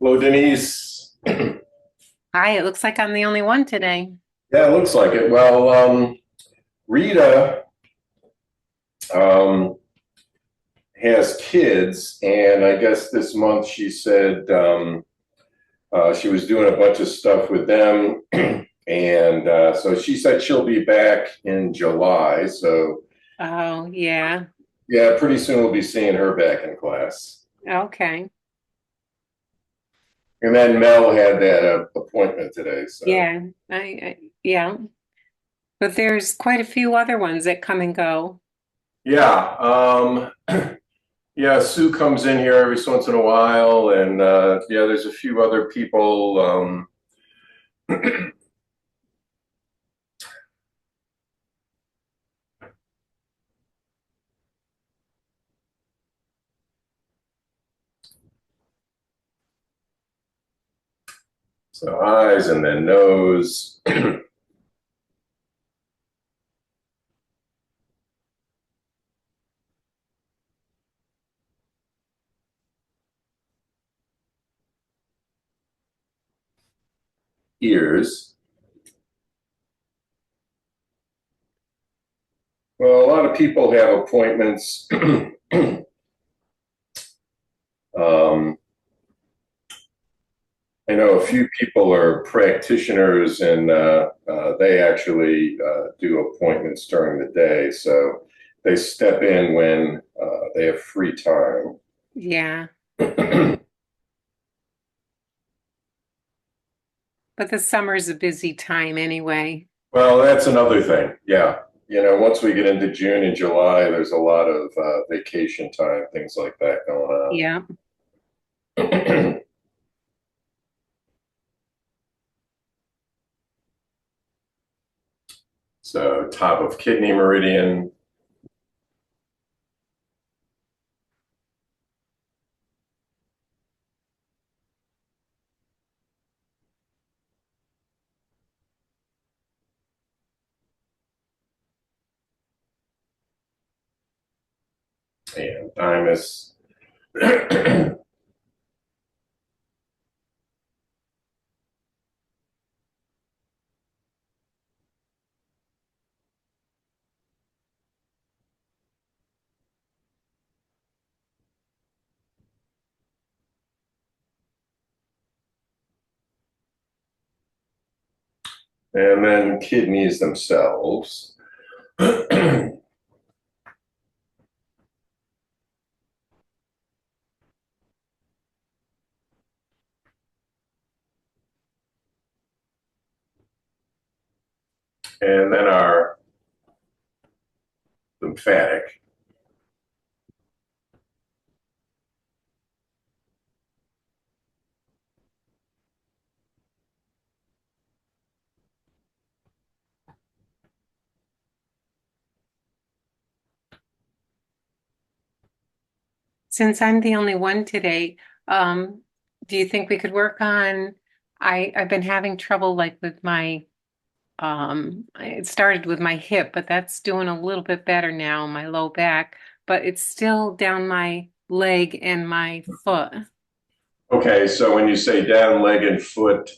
Hello, Denise. Hi, it looks like I'm the only one today. Yeah, it looks like it. Well, Rita um, has kids, and I guess this month she said she was doing a bunch of stuff with them, and so she said she'll be back in July. So Oh, yeah. yeah, pretty soon we'll be seeing her back in class. Okay. And then Mel had that appointment today. So Yeah. Yeah. But there's quite a few other ones that come and go. yeah, yeah, Sue comes in here every once in a while, and yeah, there's a few other people. So eyes and then nose, ears. Well, a lot of people have appointments. um, I know a few people are practitioners and they actually do appointments during the day. So they step in when they have free time. Yeah. But the summer's a busy time anyway. Well, that's another thing. Yeah. You know, once we get into June and July, there's a lot of vacation time, things like that Yeah. going on. So, top of kidney meridian and thymus. And then kidneys themselves. And then our lymphatic. Since I'm the only one today, um, do you think we could work on I've been having trouble like with my it started with my hip, but that's doing a little bit better now, my low back, but it's still down my leg and my foot. Okay, so when you say down leg and foot,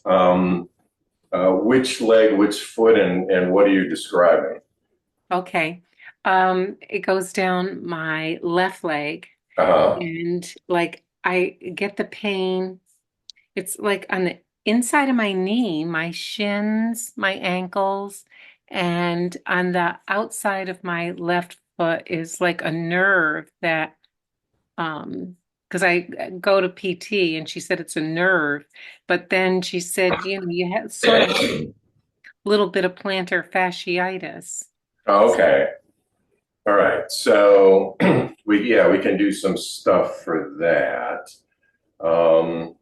which leg, which foot, and what are you describing? Okay. It goes down my left leg Uh huh. and like I get the pain. It's like on the inside of my knee, my shins, my ankles, and on the outside of my left foot is like a nerve that because I go to PT and she said it's a nerve, but then she said, you have sort of have a little bit of plantar fasciitis. Okay. All right. So we can do some stuff for that. Um,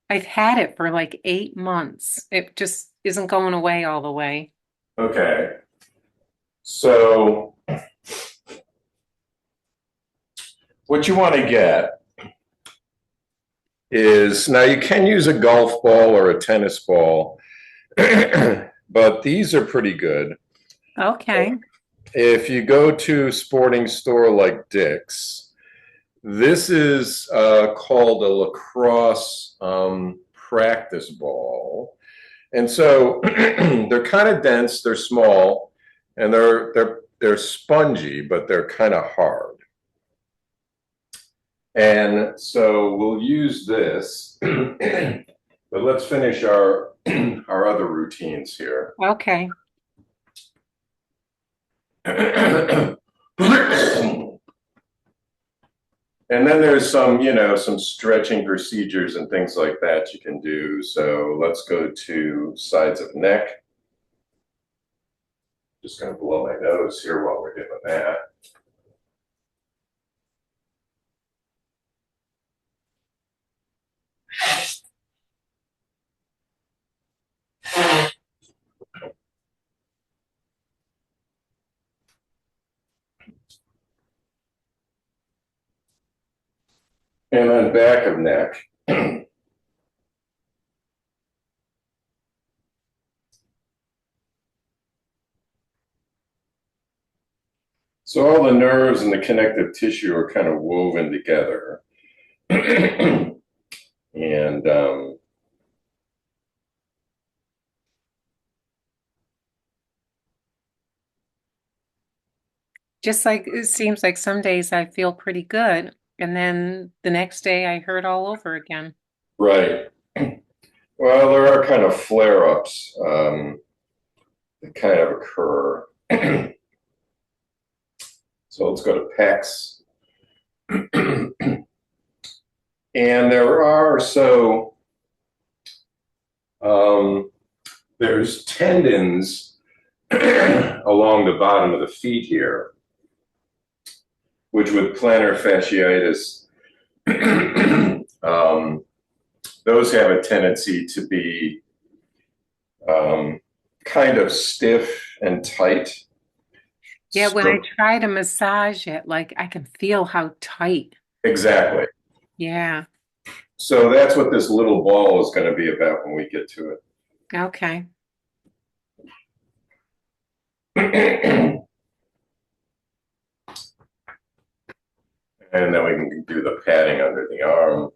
I've had it for like 8 months. It just isn't going away all the way. okay. So what you want to get is now you can use a golf ball or a tennis ball, but these are pretty good. Okay. If you go to a sporting store like Dick's, This is called a lacrosse practice ball. And so they're kind of dense, they're small, and they're spongy, but they're kind of hard. And so we'll use this, but let's finish our our other routines here. Okay. And then there's some, you know, some stretching procedures and things like that you can do. So let's go to sides of neck. Just going to blow my nose here while we're doing that. And then back of neck. So all the nerves and the connective tissue are kind of woven together. And Just like it seems like some days I feel pretty good, and then the next day I hurt all over again. right. Well, there are kind of flare-ups that kind of occur. So let's go to pecs. And there are um, there's tendons along the bottom of the feet here, which with plantar fasciitis, those have a tendency to be kind of stiff and tight. Yeah, when I So, try to massage it, like I can feel how tight. exactly. Yeah. So that's what this little ball is going to be about when we get to Okay. it. And then we can do the padding under the arm.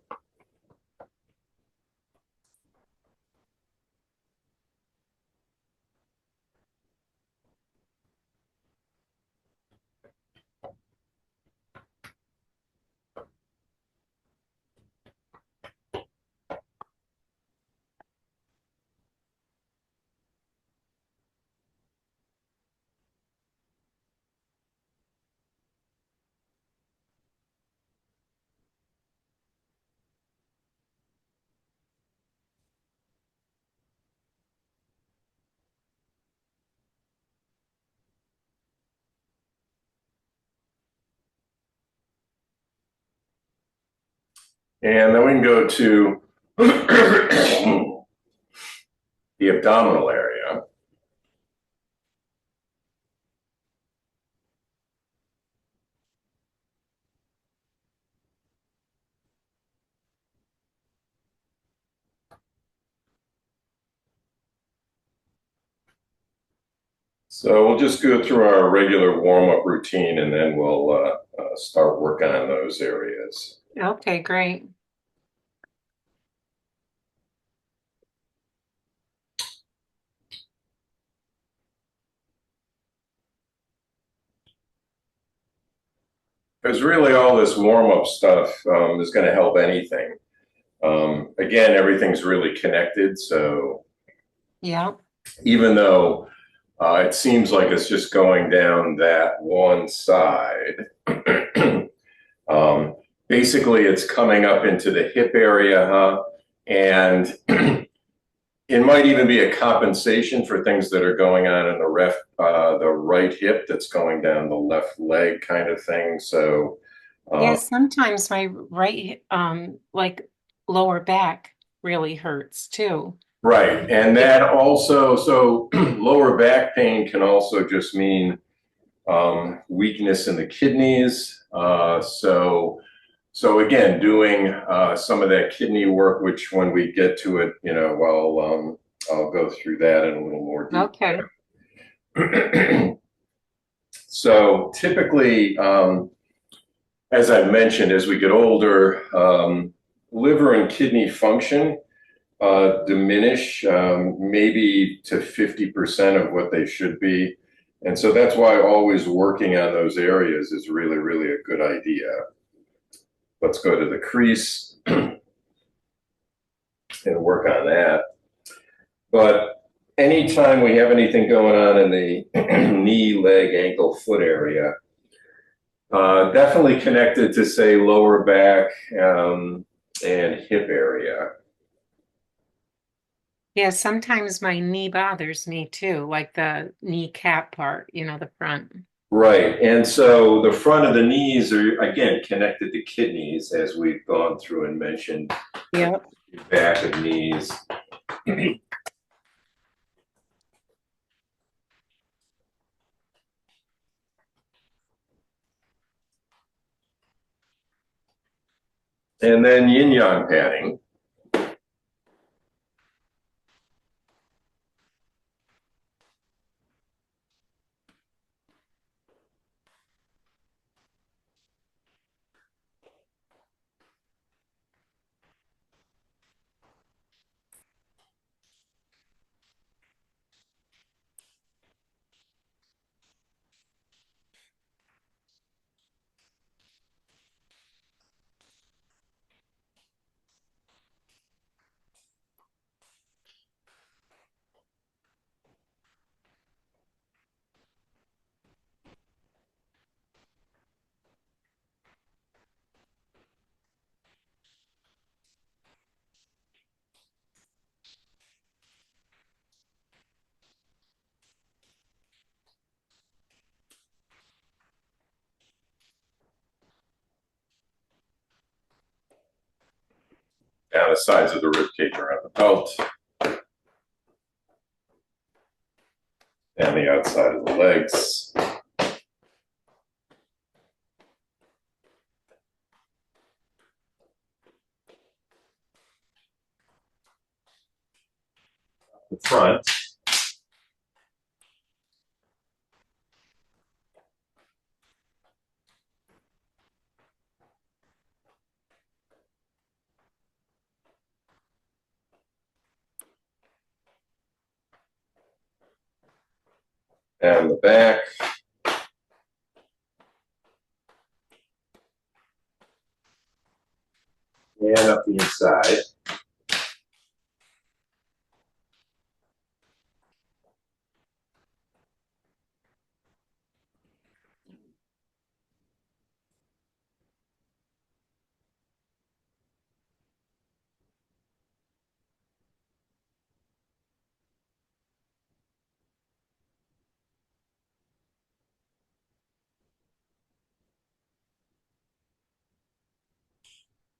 And then we can go to the abdominal area. So we'll just go through our regular warm-up routine and then we'll start working on those areas. Okay, great. Because really all this warm-up stuff is going to help anything. Again, everything's really connected. So Yeah. even though it seems like it's just going down that one side, basically it's coming up into the hip area, huh? And it might even be a compensation for things that are going on in the right hip that's going down the left leg kind of thing. So, Yeah, uh, sometimes my right like lower back really hurts too. right. And Yeah. that also, so lower back pain can also just mean weakness in the kidneys. So again, doing some of that kidney work, which when we get to it, you know, I'll go through that in a little more Okay. detail. So typically, as I mentioned, as we get older, liver and kidney function diminish maybe to 50% of what they should be. And so that's why always working on those areas is really, really a good idea. Let's go to the crease and work on that. But anytime we have anything going on in the knee, leg, ankle, foot area, definitely connected to, say, lower back and hip area. Yeah, sometimes my knee bothers me too, like the kneecap part, the front. Right. And so the front of the knees are, again, connected to kidneys, as we've gone through and mentioned, Yep. back of knees. And then yin yang padding. Down the sides of the rib cage around the belt, and the outside of the legs. The front. Down the back. And up the inside.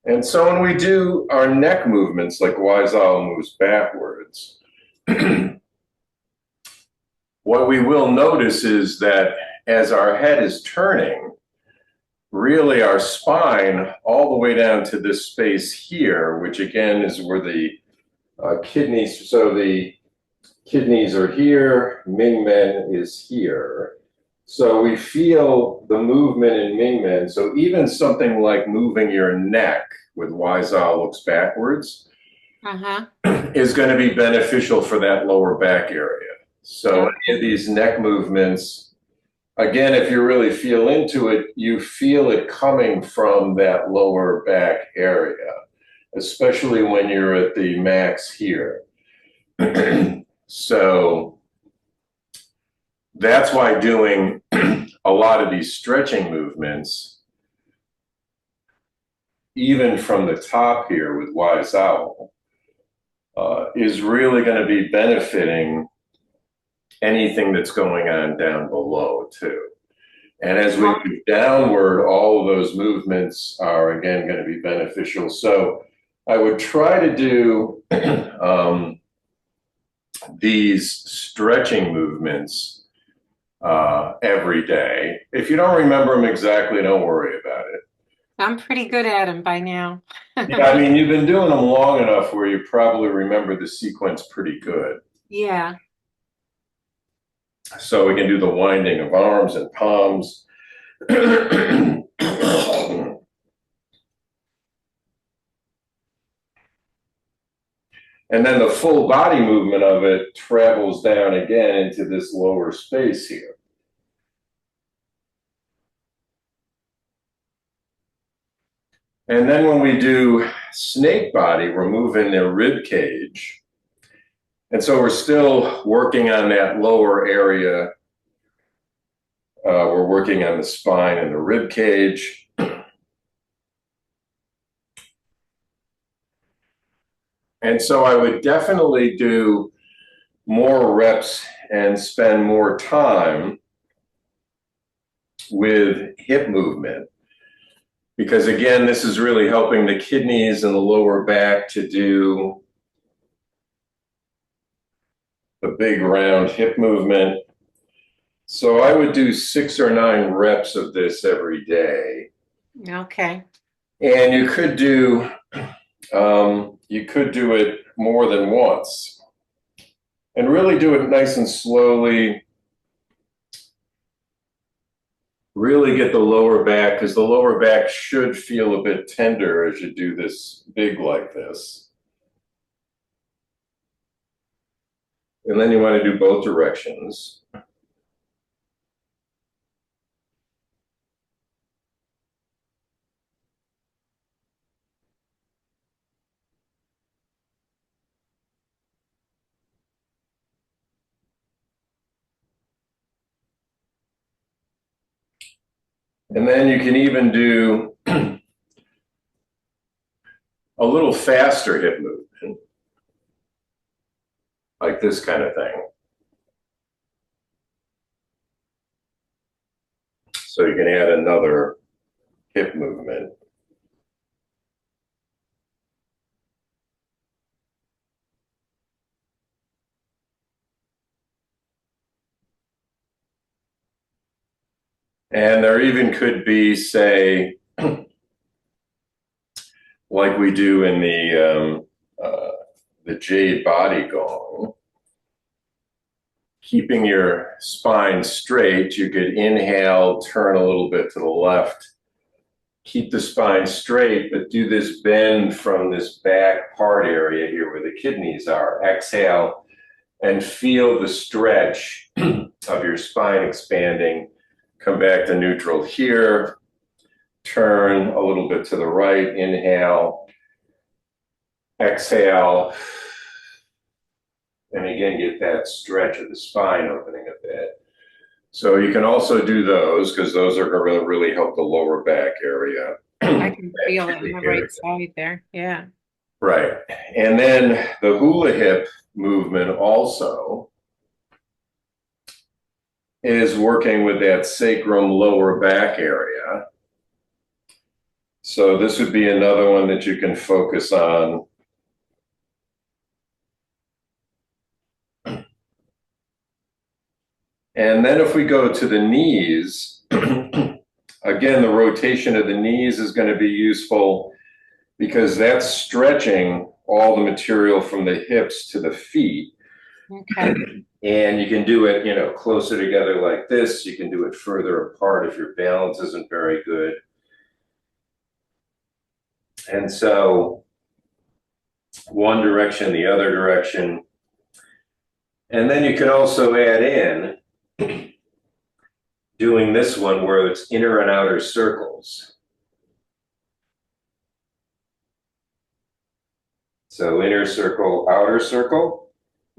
And so when we do our neck movements, like Wise-Owl moves backwards, what we will notice is that as our head is turning, really our spine all the way down to this space here, which again is where the kidneys, so the kidneys are here, Ming Men is here. So we feel the movement in Ming Men. So even something like moving your neck with Wise-Owl looks backwards Uh-huh. is going to be beneficial for that lower back area. So any of these neck movements, again, if you really feel into it, you feel it coming from that lower back area, especially when you're at the max here. So that's why doing a lot of these stretching movements, even from the top here with Wise-Owl, is really going to be benefiting anything that's going on down below too. And as we move downward, all of those movements are again going to be beneficial. So I would try to do these stretching movements every day. If you don't remember them exactly, don't worry about it. I'm pretty good at them by now. Yeah, I mean, you've been doing them long enough where you probably remember the sequence pretty good. Yeah. So we can do the winding of arms and palms. And then the full body movement of it travels down again into this lower space here. And then when we do snake body, we're moving the rib cage. And so we're still working on that lower area. We're working on the spine and the rib cage. And so I would definitely do more reps and spend more time with hip movement. Because again, this is really helping the kidneys and the lower back to do the big round hip movement. So I would do 6 or 9 reps of this every day. Okay. And you could do it more than once. And really do it nice and slowly. Really get the lower back, because the lower back should feel a bit tender as you do this big like this. And then you want to do both directions. And then you can even do a little faster hip movement, like this kind of thing. So you can add another hip movement. And there even could be, say, like we do in the jade body gong, keeping your spine straight. You could inhale, turn a little bit to the left, keep the spine straight, but do this bend from this back part area here where the kidneys are. Exhale and feel the stretch of your spine expanding. Come back to neutral here. Turn a little bit to the right. Inhale. Exhale. And again, get that stretch of the spine opening a bit. So you can also do those, because those are going to really help the lower back area. I can feel it on the right side there. Yeah. Right. And then the hula hip movement also is working with that sacrum lower back area. So this would be another one that you can focus on. And then if we go to the knees, again, the rotation of the knees is going to be useful, because that's stretching all the material from the hips to the feet. Okay. And you can do it, closer together like this. You can do it further apart if your balance isn't very good. And so one direction, the other direction. And then you can also add in doing this one where it's inner and outer circles. So inner circle, outer circle.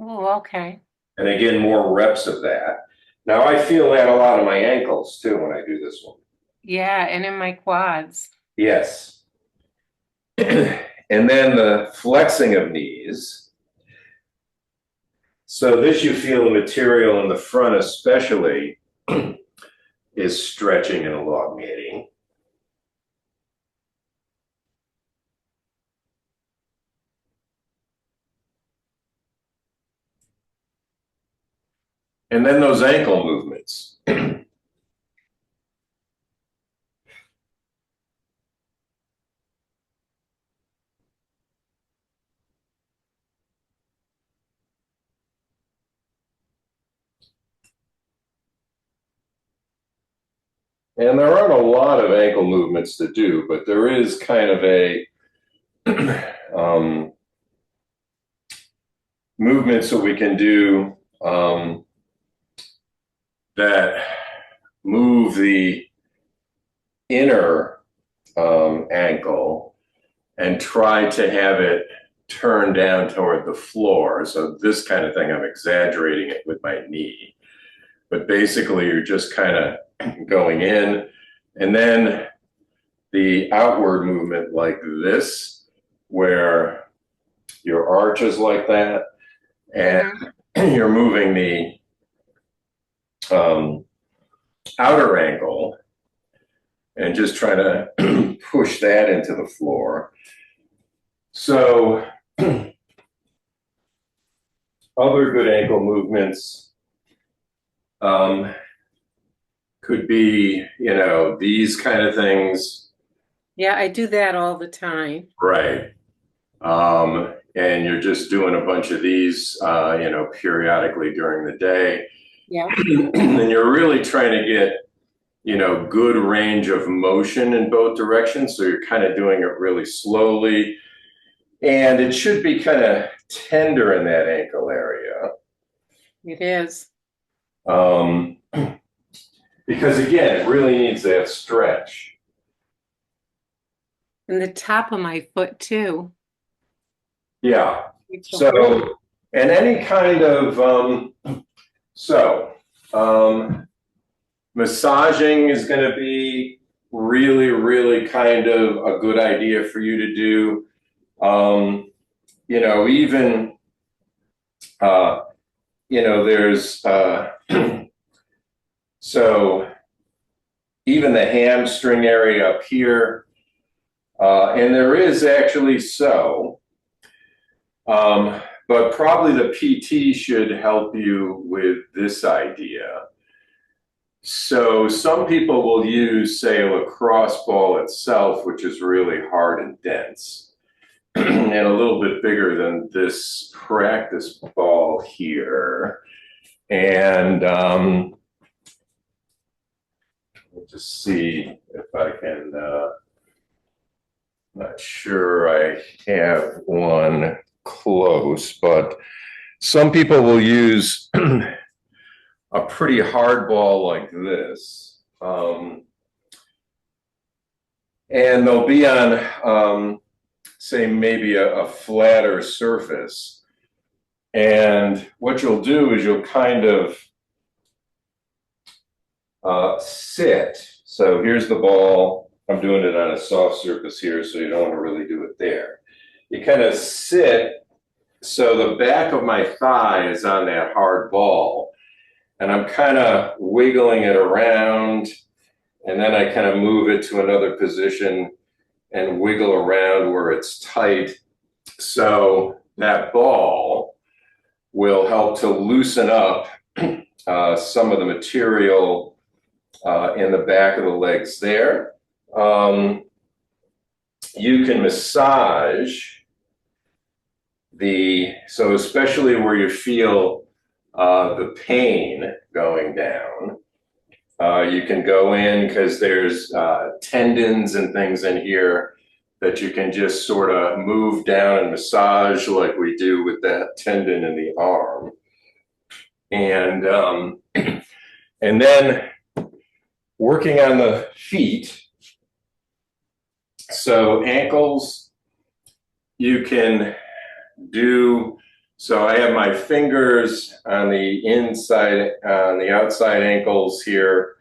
Oh, okay. And again, more reps of that. Now I feel that a lot of my ankles too when I do this one. Yeah, and in my quads. Yes. And then the flexing of knees. So this, you feel the material in the front especially is stretching and elongating. And then those ankle movements. And there aren't a lot of ankle movements to do, but there is kind of a movements that we can do that move the inner ankle and try to have it turn down toward the floor. So this kind of thing, I'm exaggerating it with my knee. But basically, you're just kind of going in, and then the outward movement like this, where your arch is like that, and Hmm. you're moving the outer ankle and just trying to push that into the floor. So other good ankle movements um, could be, these kind of things, Yeah, I do that all the time. right? And you're just doing a bunch of these, periodically during the day. Yeah. And you're really trying to get, good range of motion in both directions. So you're kind of doing it really slowly. And it should be kind of tender in that ankle area. It is. Um, because again, it really needs that stretch. And the top of my foot too. Yeah. It's the whole. So, and any kind of, so, um, massaging is going to be really, really kind of a good idea for you to do. Even, uh, there's, so even the hamstring area up here, and there is actually but probably the PT should help you with this idea. So some people will use, say, a lacrosse ball itself, which is really hard and dense, and a little bit bigger than this practice ball here. And let just see if I can. Not sure I have one close, but some people will use a pretty hard ball like this. And they'll be on, say, maybe a flatter surface. And what you'll do is you'll kind of sit. So here's the ball. I'm doing it on a soft surface here, so you don't want to really do it there. You kind of sit, so the back of my thigh is on that hard ball, and I'm kind of wiggling it around, and then I kind of move it to another position and wiggle around where it's tight. So that ball will help to loosen up some of the material in the back of the legs there. You can massage so especially where you feel the pain going down, you can go in because there's tendons and things in here that you can just sort of move down and massage like we do with that tendon in the arm. And and then working on the feet. So ankles, you can do, so I have my fingers on the inside, on the outside ankles here,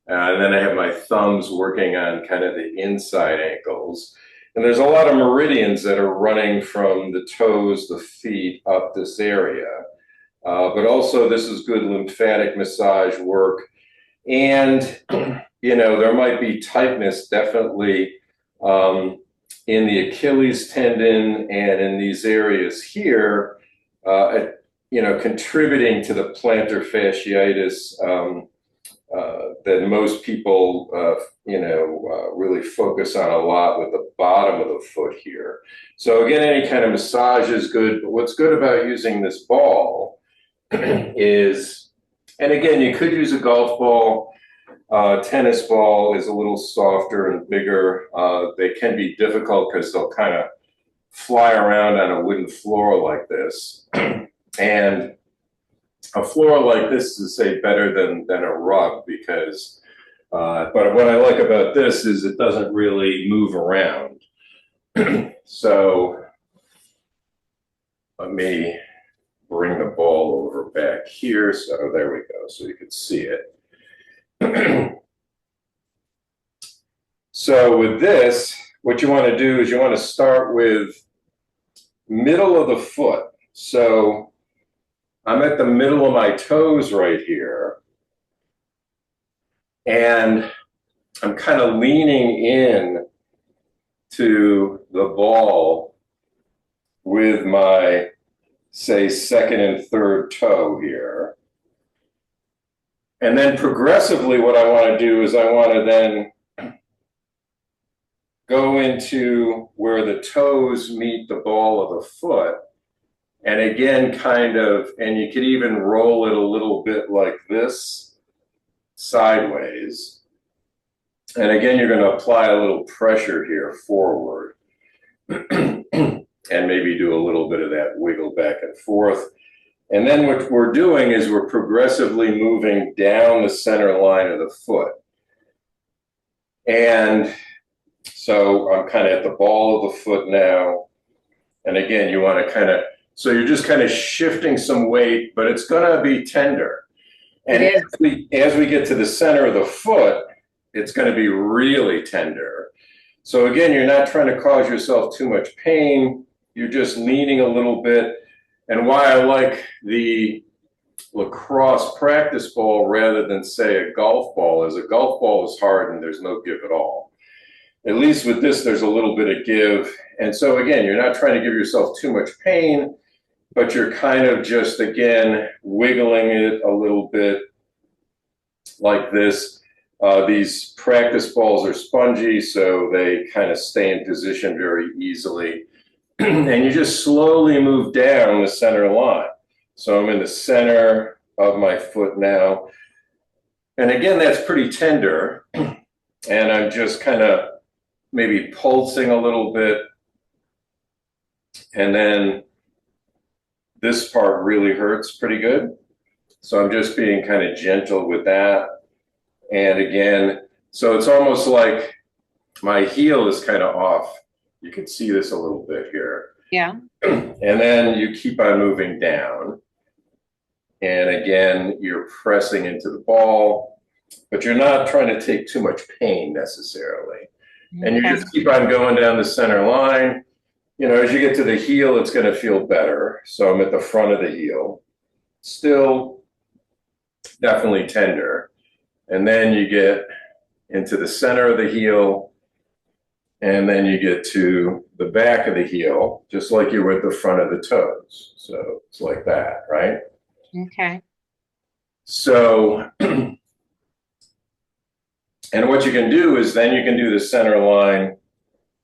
and then I have my thumbs working on kind of the inside ankles. And there's a lot of meridians that are running from the toes, the feet, up this area. But also this is good lymphatic massage work. And, there might be tightness definitely in the Achilles tendon and in these areas here, contributing to the plantar fasciitis that most people, really focus on a lot with the bottom of the foot here. So again, any kind of massage is good, but what's good about using this ball is, and again, you could use a golf ball. Tennis ball is a little softer and bigger. They can be difficult because they'll kind of fly around on a wooden floor like this. And a floor like this is, say, better than a rug because, but what I like about this is it doesn't really move around. So let me bring the ball over back here. So there we go. So you can see it. So with this, what you want to do is you want to start with middle of the foot. So I'm at the middle of my toes right here. And I'm kind of leaning in to the ball with my, say, second and third toe here. And then progressively what I want to do is I want to then go into where the toes meet the ball of the foot. And again, kind of, and you could even roll it a little bit like this, sideways. And again, you're going to apply a little pressure here forward. And maybe do a little bit of that wiggle back and forth. And then what we're doing is we're progressively moving down the center line of the foot. And so I'm kind of at the ball of the foot now. And again, you want to kind of, so you're just kind of shifting some weight, but it's going to be tender. And as we get to the center of the foot, it's going to be really tender. So again, you're not trying to cause yourself too much pain. You're just leaning a little bit. And why I like the lacrosse practice ball rather than, say, a golf ball is a golf ball is hard and there's no give at all. At least with this, there's a little bit of give. And so again, you're not trying to give yourself too much pain, but you're kind of just, again, wiggling it a little bit like this. These practice balls are spongy, so they kind of stay in position very easily. And you just slowly move down the center line. So I'm in the center of my foot now. And again, that's pretty tender. And I'm just kind of maybe pulsing a little bit. And then this part really hurts pretty good. So I'm just being kind of gentle with that. And again, so it's almost like my heel is kind of off. You can see this a little bit here. Yeah. And then you keep on moving down. And again, you're pressing into the ball, but you're not trying to take too much pain necessarily. Okay. And you just keep on going down the center line. You know, as you get to the heel, it's going to feel better. So I'm at the front of the heel. Still definitely tender. And then you get into the center of the heel, and then you get to the back of the heel, just like you were at the front of the toes. So it's like that, right? Okay. So, and what you can do is then you can do the center line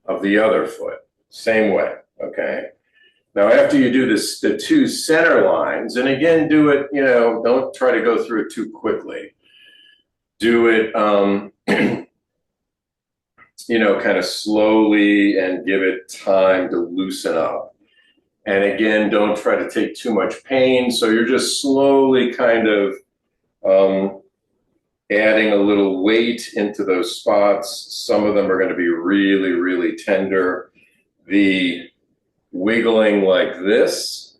of the other foot, same way, okay? Now, after you do this, the two center lines, and again, do it, you know, don't try to go through it too quickly. Do it, you know, kind of slowly and give it time to loosen up. And again, don't try to take too much pain. So you're just slowly kind of adding a little weight into those spots. Some of them are going to be really, really tender. The wiggling like this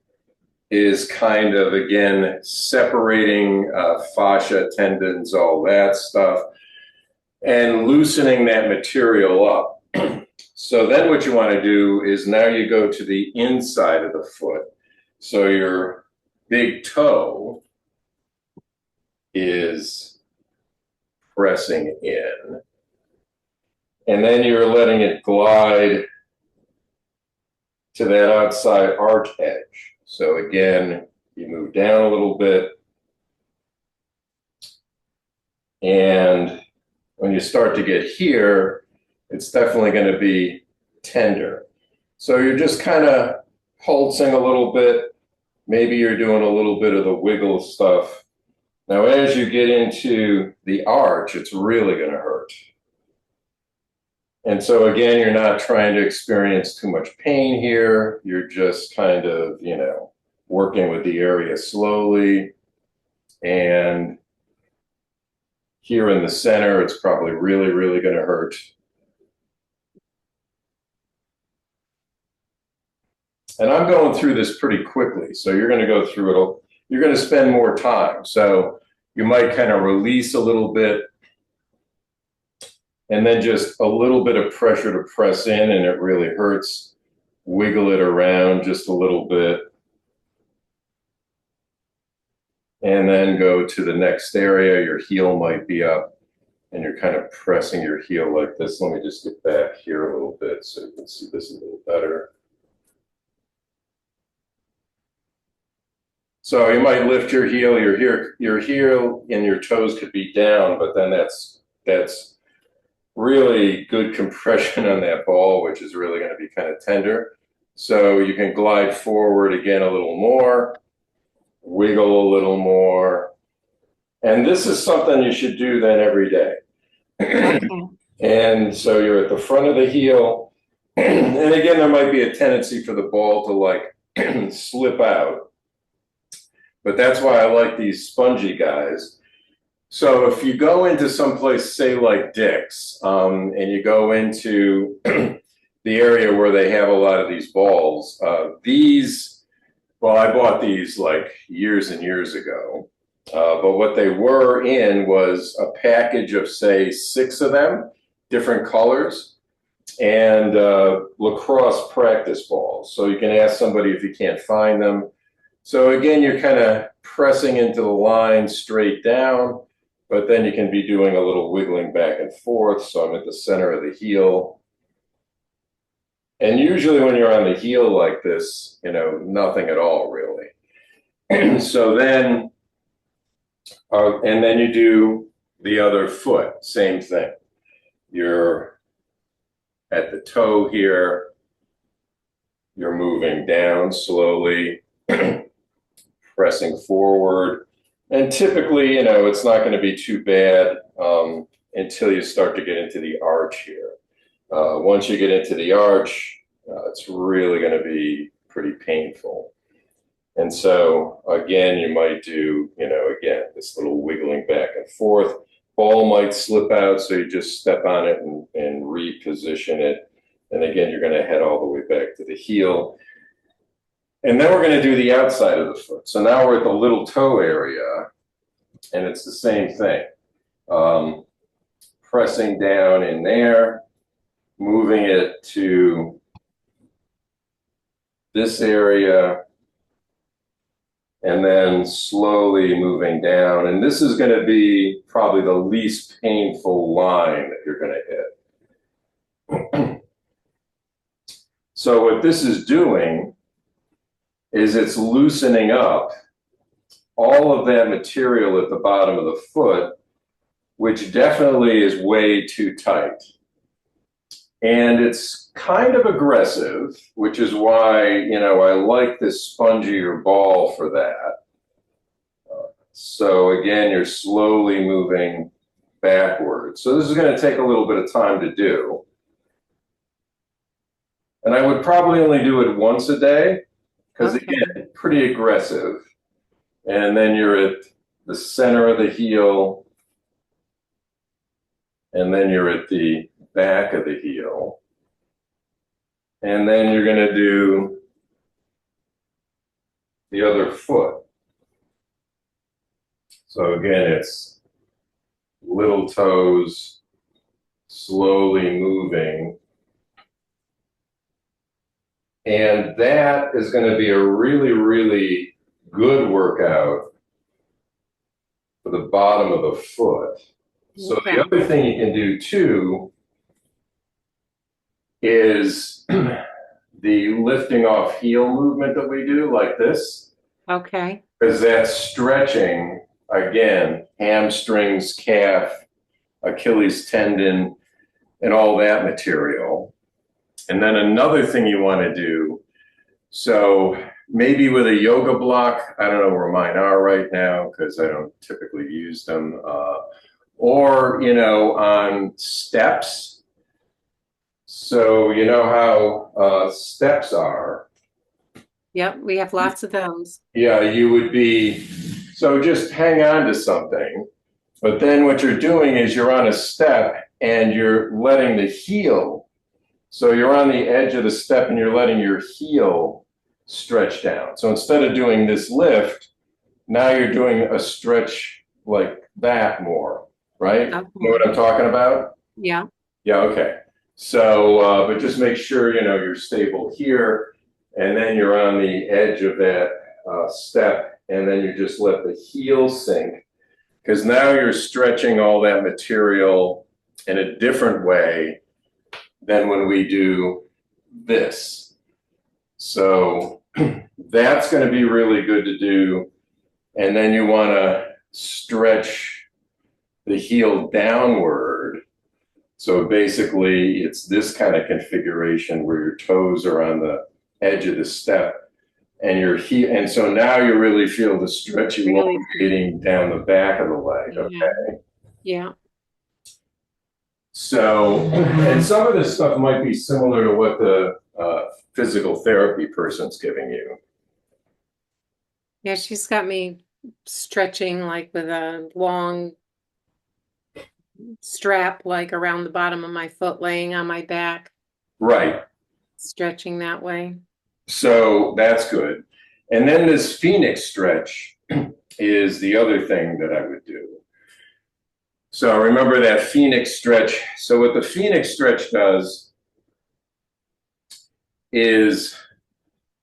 is kind of, again, separating fascia, tendons, all that stuff, and loosening that material up. So then what you want to do is now you go to the inside of the foot. So your big toe is pressing in. And then you're letting it glide to that outside arch edge. So again, you move down a little bit. And when you start to get here, it's definitely going to be tender. So you're just kind of pulsing a little bit. Maybe you're doing a little bit of the wiggle stuff. Now, as you get into the arch, it's really going to hurt. And so again, you're not trying to experience too much pain here. You're just kind of, you know, working with the area slowly. And here in the center, it's probably really, really going to hurt. And I'm going through this pretty quickly, so you're going to go through it. You're going to spend more time. So you might kind of release a little bit and then just a little bit of pressure to press in, and it really hurts. Wiggle it around just a little bit. And then go to the next area. Your heel might be up, and you're kind of pressing your heel like this. Let me just get back here a little bit so you can see this a little better. So you might lift your heel and your toes could be down, but then that's really good compression on that ball, which is really going to be kind of tender. So you can glide forward again a little more, wiggle a little more. And this is something you should do then every day. Okay. And so you're at the front of the heel. And again, there might be a tendency for the ball to like slip out. But that's why I like these spongy guys. So if you go into someplace, say like Dick's, and you go into the area where they have a lot of these balls, well, I bought these like years and years ago. But what they were in was a package of, say, 6 of them, different colors, and lacrosse practice balls. So you can ask somebody if you can't find them. So again, you're kind of pressing into the line straight down, but then you can be doing a little wiggling back and forth. So I'm at the center of the heel. And usually when you're on the heel like this, nothing at all really. So then, and then you do the other foot, same thing. You're at the toe here. You're moving down slowly. Pressing forward. And typically, it's not going to be too bad until you start to get into the arch here. Once you get into the arch, it's really going to be pretty painful. And so, again, you might do, again, this little wiggling back and forth. Ball might slip out, so you just step on it and reposition it. And again, you're going to head all the way back to the heel. And then we're going to do the outside of the foot. So now we're at the little toe area, and it's the same thing. Pressing down in there, moving it to this area, and then slowly moving down. And this is going to be probably the least painful line that you're going to hit. So what this is doing is it's loosening up all of that material at the bottom of the foot, which definitely is way too tight. And it's kind of aggressive, which is why, I like this spongier ball for that. So again, you're slowly moving backwards. So this is going to take a little bit of time to do. And I would probably only do it once a day, because again, pretty aggressive. And then you're at the center of the heel, and then you're at the back of the heel. And then you're going to do the other foot. So again, it's little toes slowly moving. And that is going to be a really, really good workout for the bottom of the foot. So the other thing you can do too is the lifting off heel movement that we do, like this. Okay. Because that's stretching, again, hamstrings, calf, Achilles tendon, and all that material. And then another thing you want to do, so maybe with a yoga block, I don't know where mine are right now because I don't typically use them, or, on steps. So you know how steps are. Yep, we have lots of those. Yeah, you would be, so just hang on to something. But then what you're doing is you're on a step and you're letting the heel. So you're on the edge of the step and you're letting your heel stretch down. So instead of doing this lift, now you're doing a stretch like that more, right? You know Okay. what I'm talking about? Yeah. Yeah, okay. So, but just make sure, you're stable here, and then you're on the edge of that step, and then you just let the heel sink, because now you're stretching all that material in a different way than when we do this. So that's going to be really good to do. And then you want to stretch the heel downward. So basically, it's this kind of configuration where your toes are on the edge of the step and your heel. And so now you really feel the stretch Really. elongating down the back of the leg. Yeah. Okay. Yeah. So, and some of this stuff might be similar to what the physical therapy person's giving you. Yeah, she's got me stretching like with a long strap like around the bottom of my foot, laying on my back, Right. stretching that way. So that's good. And then this Phoenix stretch is the other thing that I would do. So remember that Phoenix stretch. So what the Phoenix stretch does is,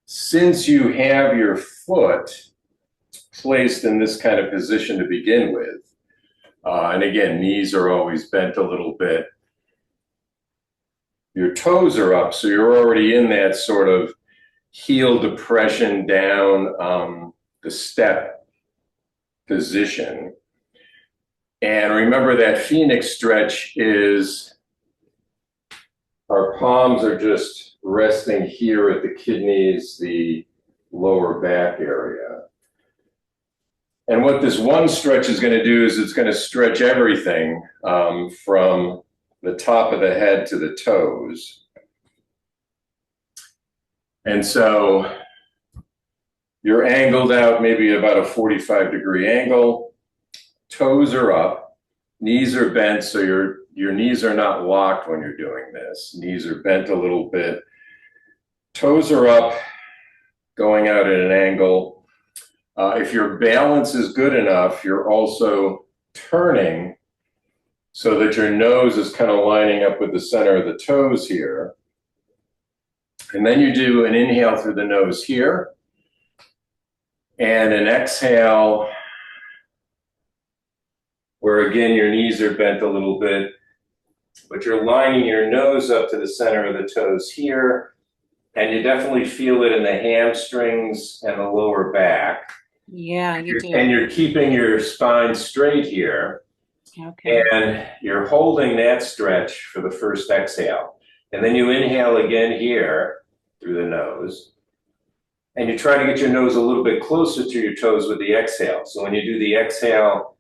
since you have your foot placed in this kind of position to begin with, and again, knees are always bent a little bit, your toes are up, so you're already in that sort of heel depression down the step position. And remember that Phoenix stretch is our palms are just resting here at the kidneys, the lower back area. And what this one stretch is going to do is it's going to stretch everything from the top of the head to the toes. And so you're angled out maybe about a 45-degree angle. Toes are up, knees are bent, so your knees are not locked when you're doing this. Knees are bent a little bit. Toes are up, going out at an angle. If your balance is good enough, you're also turning so that your nose is kind of lining up with the center of the toes here. And then you do an inhale through the nose here and an exhale where again your knees are bent a little bit, but you're lining your nose up to the center of the toes here, and you definitely feel it in the hamstrings and the lower back. Yeah, you do. And you're keeping your spine straight here, Okay. and you're holding that stretch for the first exhale. And then you inhale again here through the nose, and you try to get your nose a little bit closer to your toes with the exhale. So when you do the exhale,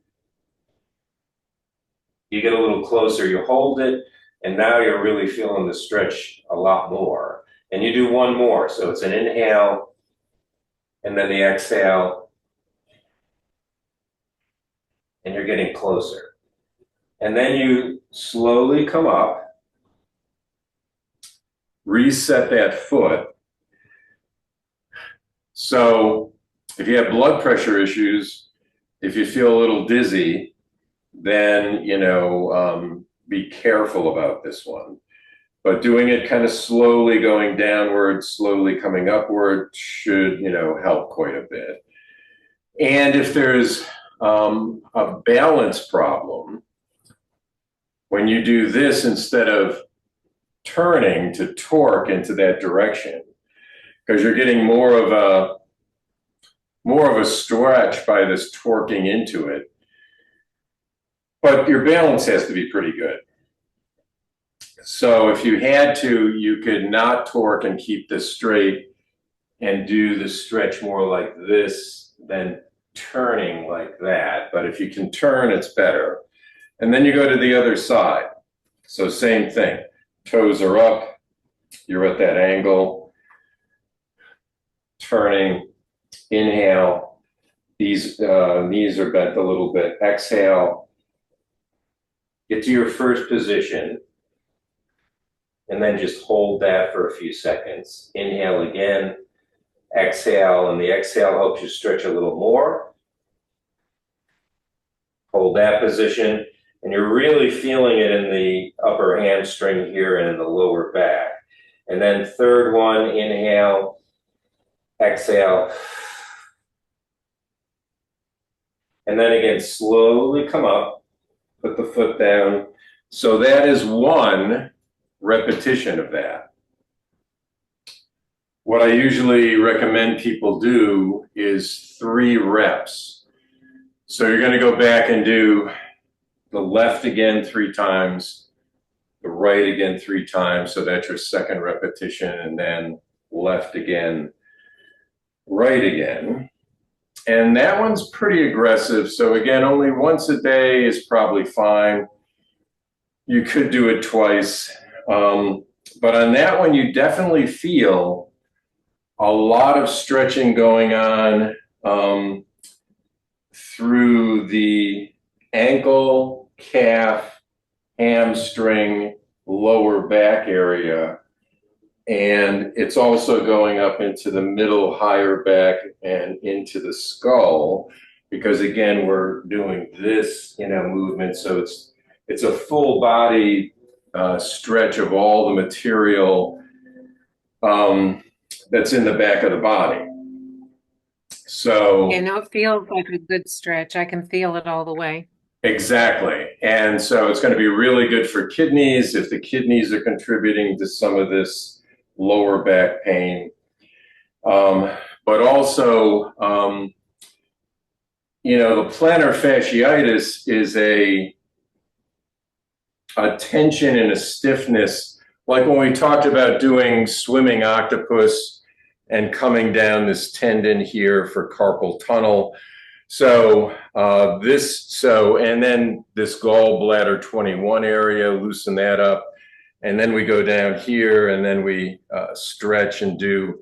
you get a little closer, you hold it, and now you're really feeling the stretch a lot more. And you do one more. So it's an inhale, and then the exhale, and you're getting closer. And then you slowly come up, reset that foot. So if you have blood pressure issues, if you feel a little dizzy, then, be careful about this one. But doing it kind of slowly going downward, slowly coming upward should, help quite a bit. And if there's a balance problem, when you do this, instead of turning, to torque into that direction, because you're getting more of a stretch by this torquing into it. But your balance has to be pretty good. So if you had to, you could not torque and keep this straight and do the stretch more like this than turning like that. But if you can turn, it's better. And then you go to the other side. So same thing. Toes are up. You're at that angle. turning. Inhale. These knees are bent a little bit. Exhale. Get to your first position. And then just hold that for a few seconds. Inhale again. Exhale. And the exhale helps you stretch a little more. Hold that position. And you're really feeling it in the upper hamstring here and in the lower back. And then third one, inhale, exhale. And then again, slowly come up, put the foot down. So that is one repetition of that. What I usually recommend people do is 3 reps. So you're going to go back and do the left again 3 times, the right again 3 times, so that's your second repetition, and then left again, right again. And that one's pretty aggressive. So again, only once a day is probably fine. You could do it twice. But on that one, you definitely feel a lot of stretching going on through the ankle, calf, hamstring, lower back area. And it's also going up into the middle, higher back, and into the skull, because again, we're doing this, movement. So it's a full body stretch of all the material that's in the back of the body. So, it feels like a good stretch. I can feel it all the way. exactly. And so it's going to be really good for kidneys if the kidneys are contributing to some of this lower back pain. But also, the plantar fasciitis is a tension and a stiffness, like when we talked about doing swimming octopus and coming down this tendon here for carpal tunnel. So and then this gallbladder 21 area, loosen that up. And then we go down here, and then we stretch and do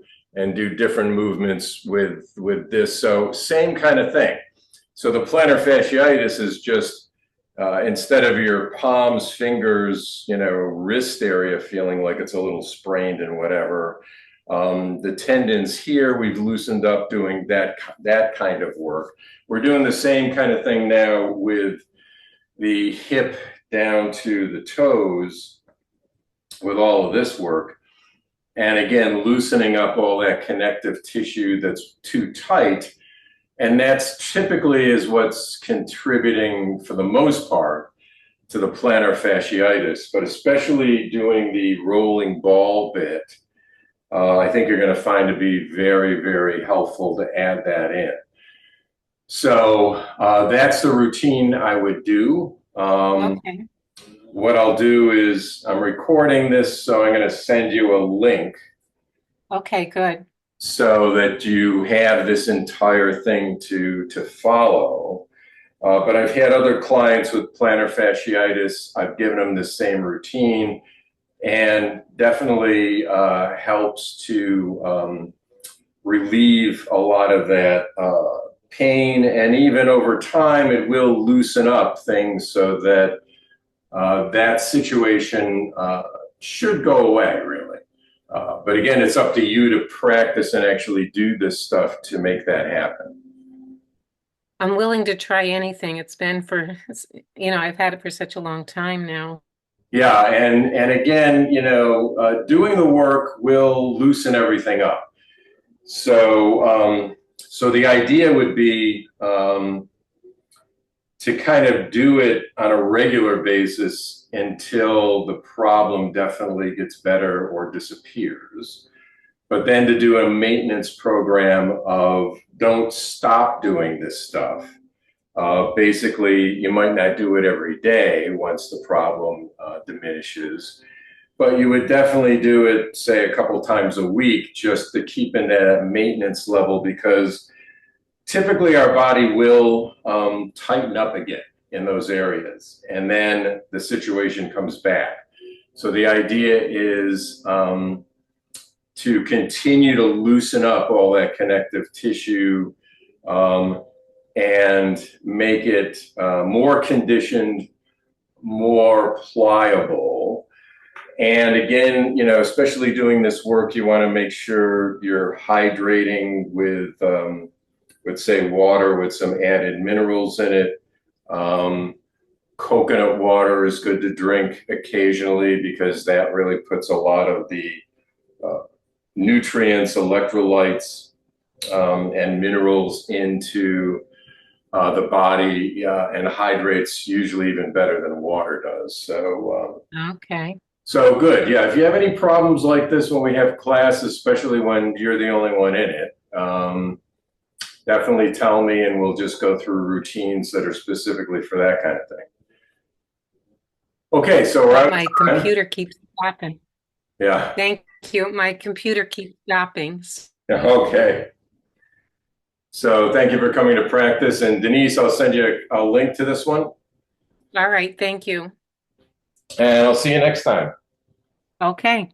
different movements with this. So same kind of thing. So the plantar fasciitis is just instead of your palms, fingers, wrist area feeling like it's a little sprained and whatever, the tendons here we've loosened up doing that kind of work. We're doing the same kind of thing now with the hip down to the toes with all of this work. And again, loosening up all that connective tissue that's too tight. And that's typically is what's contributing for the most part to the plantar fasciitis, but especially doing the rolling ball bit, I think you're going to find to be very, very helpful to add that in. So that's the routine I would do. Okay. What I'll do is I'm recording this, so I'm going to send you a link. Okay, good. So that you have this entire thing to follow. But I've had other clients with plantar fasciitis. I've given them the same routine, and definitely helps to relieve a lot of that pain. And even over time, it will loosen up things so that that situation should go away, really. But again, it's up to you to practice and actually do this stuff to make that happen. I'm willing to try anything. It's been I've had it for such a long time now. Yeah, and again, doing the work will loosen everything up. So so the idea would be to kind of do it on a regular basis until the problem definitely gets better or disappears. But then to do a maintenance program of don't stop doing this stuff. Basically, you might not do it every day once the problem diminishes, but you would definitely do it, say, a couple times a week just to keep in that maintenance level, because typically our body will tighten up again in those areas, and then the situation comes back. So the idea is to continue to loosen up all that connective tissue, and make it more conditioned, more pliable. And again, especially doing this work, you want to make sure you're hydrating with, say, water with some added minerals in it. Coconut water is good to drink occasionally because that really puts a lot of the nutrients, electrolytes, and minerals into the body, and hydrates usually even better than water does. Okay. So good. Yeah. If you have any problems like this when we have class, especially when you're the only one in it, definitely tell me and we'll just go through routines that are specifically for that kind of thing. Okay. So we're out of My time. computer keeps stopping. Yeah. Thank you. My computer keeps stopping. Okay. So thank you for coming to practice. And Denise, I'll send you a link to this one. All right. Thank you. And I'll see you next time. Okay.